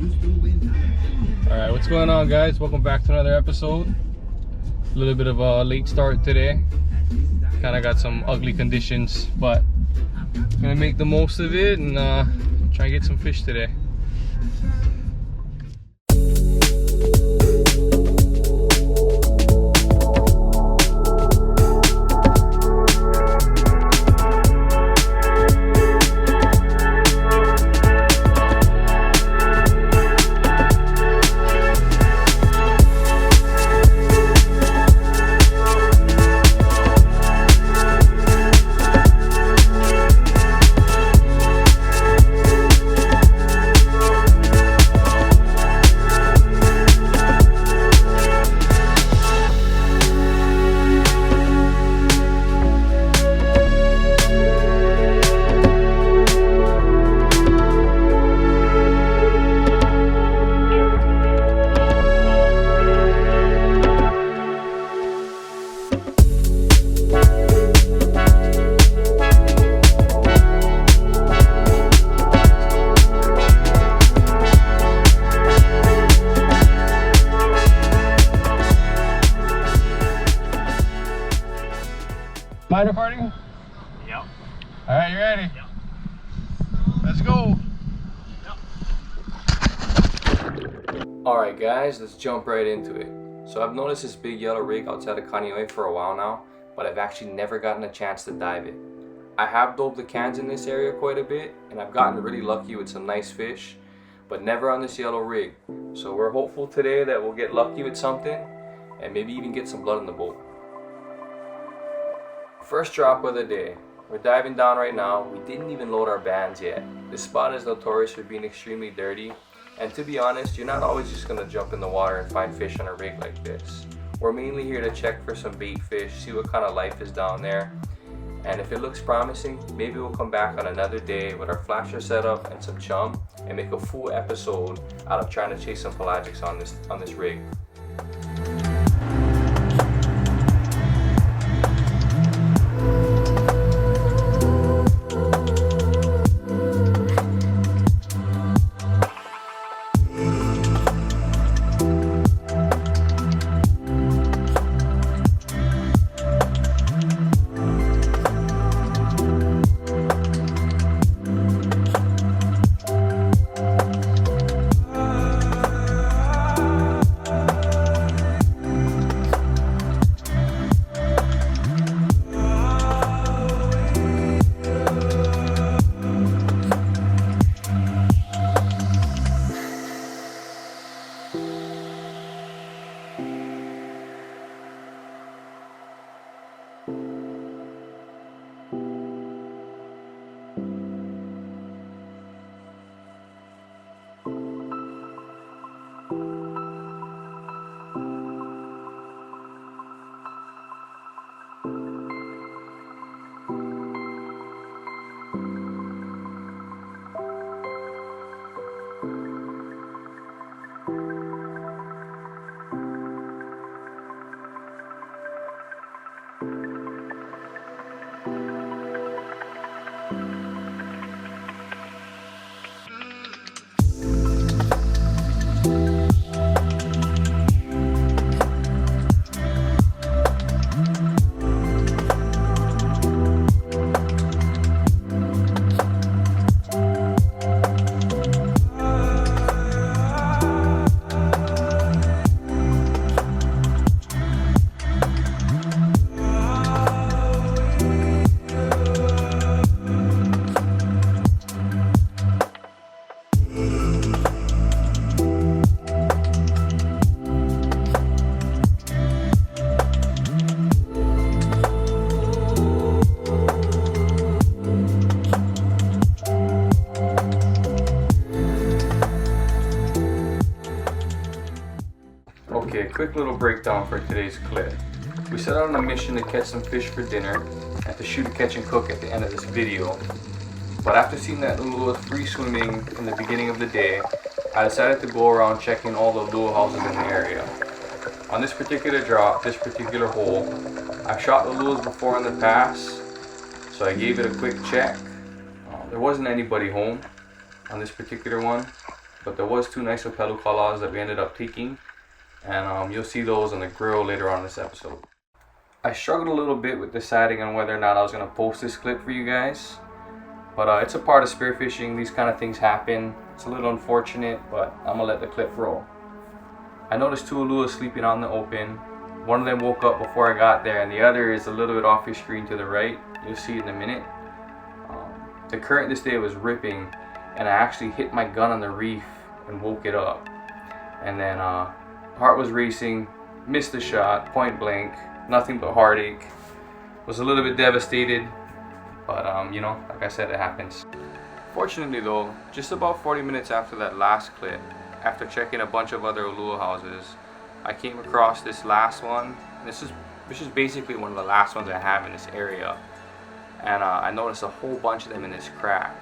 Alright, what's going on, guys? Welcome back to another episode. A little bit of a late start today. Kind of got some ugly conditions, but gonna make the most of it and try and get some fish today. Mind recording? Yep. Alright, you ready? Yep. Let's go! Yep. Alright guys, let's jump right into it. So I've noticed this big yellow rig outside of Kaneohe for a while now, but I've actually never gotten a chance to dive it. I have dove the cans in this area quite a bit, and I've gotten really lucky with some nice fish, but never on this yellow rig. So we're hopeful today that we'll get lucky with something, and maybe even get some blood in the boat. First drop of the day. We're diving down right now. We didn't even load our bands yet. This spot is notorious for being extremely dirty, and to be honest, you're not always just gonna jump in the water and find fish on a rig like this. We're mainly here to check for some bait fish, see what kind of life is down there, and if it looks promising, maybe we'll come back on another day with our flasher setup and some chum and make a full episode out of trying to chase some pelagics on this rig. Okay, quick little breakdown for today's clip. We set out on a mission to catch some fish for dinner and to shoot a catch and cook at the end of this video. But after seeing that Ulua free swimming in the beginning of the day, I decided to go around checking all the Ulua houses in the area. On this particular drop, this particular hole, I've shot Uluas before in the past, so I gave it a quick check. There wasn't anybody home on this particular one, but there was 2 nice pelucalas that we ended up taking, and you'll see those on the grill later on in this episode. I struggled a little bit with deciding on whether or not I was going to post this clip for you guys, but it's a part of spearfishing. These kind of things happen. It's a little unfortunate, but I'm gonna let the clip roll. I noticed 2 Ulua sleeping out in the open. One of them woke up before I got there, and the other is a little bit off your screen to the right. You'll see it in a minute. The current this day was ripping, and I actually hit my gun on the reef and woke it up. And then heart was racing, missed the shot, point blank, nothing but heartache. Was a little bit devastated, but you know, like I said, it happens. Fortunately though, just about 40 minutes after that last clip, after checking a bunch of other Ulua houses, I came across this last one. This is basically one of the last ones I have in this area, and I noticed a whole bunch of them in this crack.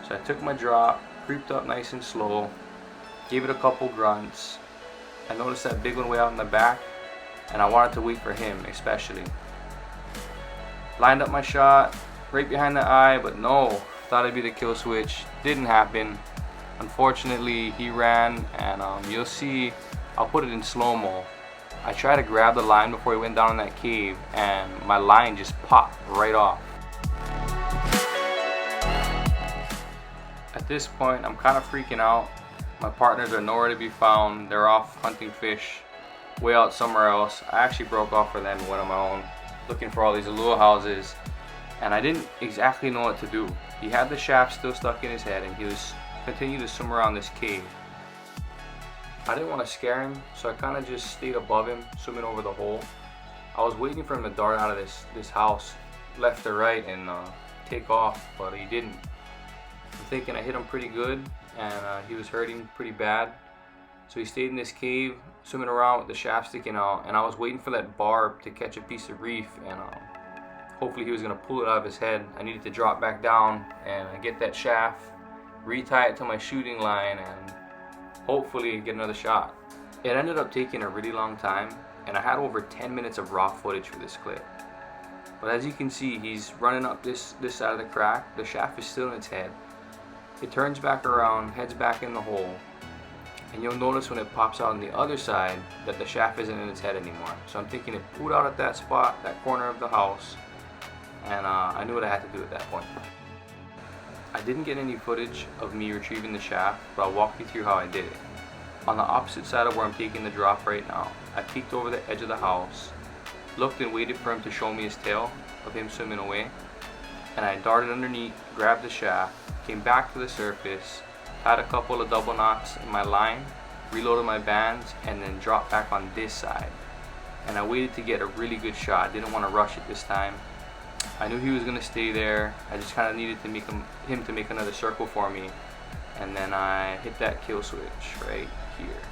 So I took my drop, creeped up nice and slow, gave it a couple grunts. I noticed that big one way out in the back, and I wanted to wait for him especially. Lined up my shot right behind the eye, but no, thought it'd be the kill switch. Didn't happen. Unfortunately, he ran, and you'll see, I'll put it in slow-mo. I tried to grab the line before he went down in that cave, and my line just popped right off. At this point, I'm kind of freaking out. My partners are nowhere to be found. They're off hunting fish way out somewhere else. I actually broke off for them and went on my own, looking for all these Ulua houses, and I didn't exactly know what to do. He had the shaft still stuck in his head, and he was continuing to swim around this cave. I didn't want to scare him, so I kind of just stayed above him, swimming over the hole. I was waiting for him to dart out of this house, left to right, and take off, but he didn't. I'm thinking I hit him pretty good, and he was hurting pretty bad. So he stayed in this cave, swimming around with the shaft sticking out, and I was waiting for that barb to catch a piece of reef, and hopefully he was going to pull it out of his head. I needed to drop back down and get that shaft, retie it to my shooting line, and hopefully get another shot. It ended up taking a really long time, and I had over 10 minutes of raw footage for this clip. But as you can see, he's running up this side of the crack. The shaft is still in its head. It turns back around, heads back in the hole, and you'll notice when it pops out on the other side that the shaft isn't in its head anymore. So I'm thinking it pulled out at that spot, that corner of the house, and I knew what I had to do at that point. I didn't get any footage of me retrieving the shaft, but I'll walk you through how I did it. On the opposite side of where I'm taking the drop right now, I peeked over the edge of the house, looked and waited for him to show me his tail of him swimming away, and I darted underneath, grabbed the shaft, came back to the surface, had a couple of double knots in my line, reloaded my bands, and then dropped back on this side. And I waited to get a really good shot. Didn't want to rush it this time. I knew he was going to stay there. I just kind of needed to make him to make another circle for me, and then I hit that kill switch right here.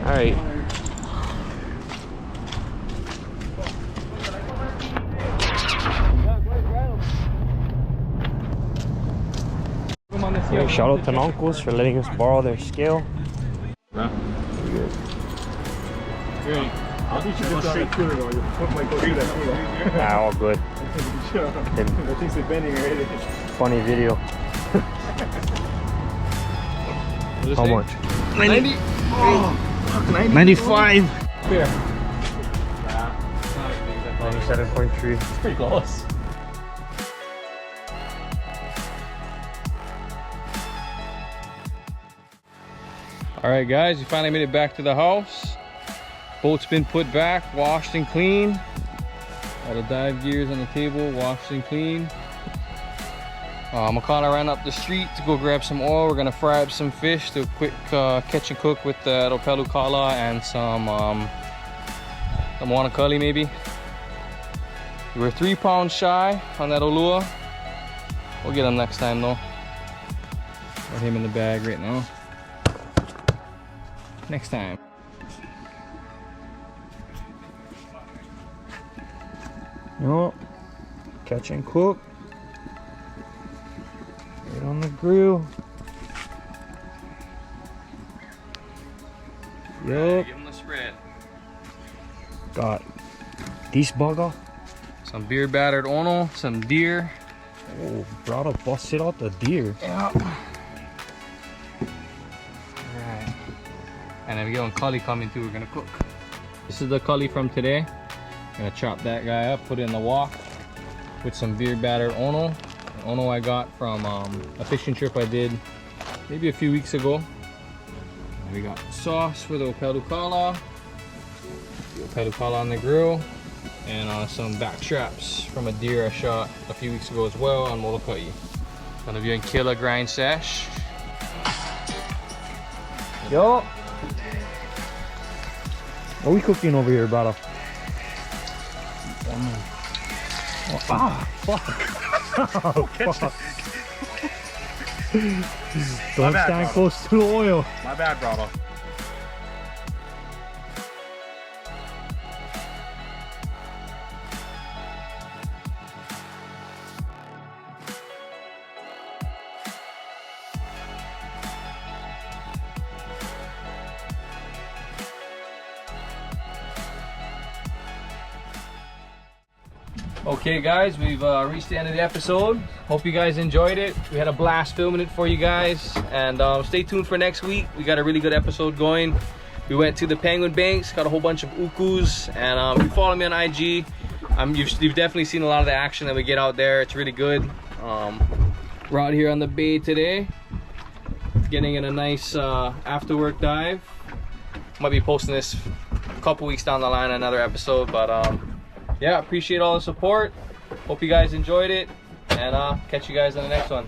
All right. Yeah, shout out to my uncles for letting us borrow their scale. Nah. Good. Good. I'll teach you this straight cooler though. You put my go through that cooler. Nah, all good. I think it's bending already. Funny video. How much? 90. Oh, 95. Fair. 97.3. It's pretty close. All right, guys, we finally made it back to the house. Boat's been put back, washed and clean. All the dive gears on the table, washed and clean. Makana ran up the street to go grab some oil. We're gonna fry up some fish, do a quick catch and cook with the ulula and some wanakali maybe. We were 3 pounds shy on that Ulua. We'll get him next time though. Got him in the bag right now. Next time. No, catch and cook. Right on the grill. Yup. Give him the spread. Got this bugger. Some beer battered ono, some deer. Oh, brother, busted out the deer. Yeah. Alright. And then we got cully coming too, we're gonna cook. This is the cully from today. I'm gonna chop that guy up, put it in the wok with some beer battered ono. The ono I got from a fishing trip I did maybe a few weeks ago. And we got sauce for the ulula on the grill, and some back straps from a deer I shot a few weeks ago as well on Molokai. Gonna be in killer grind sesh. Yo. What are we cooking over here, brother? Oh, fuck. Oh, fuck. Don't stand close to the oil. My bad, brother. Okay guys, we've reached the end of the episode. Hope you guys enjoyed it. We had a blast filming it for you guys, and stay tuned for next week. We got a really good episode going. We went to the Penguin Banks, got a whole bunch of ukus, and if you follow me on IG, you've definitely seen a lot of the action that we get out there. It's really good. We're out here on the bay today, getting in a nice after work dive. Might be posting this a couple weeks down the line, another episode, but yeah, appreciate all the support. Hope you guys enjoyed it, and catch you guys on the next one.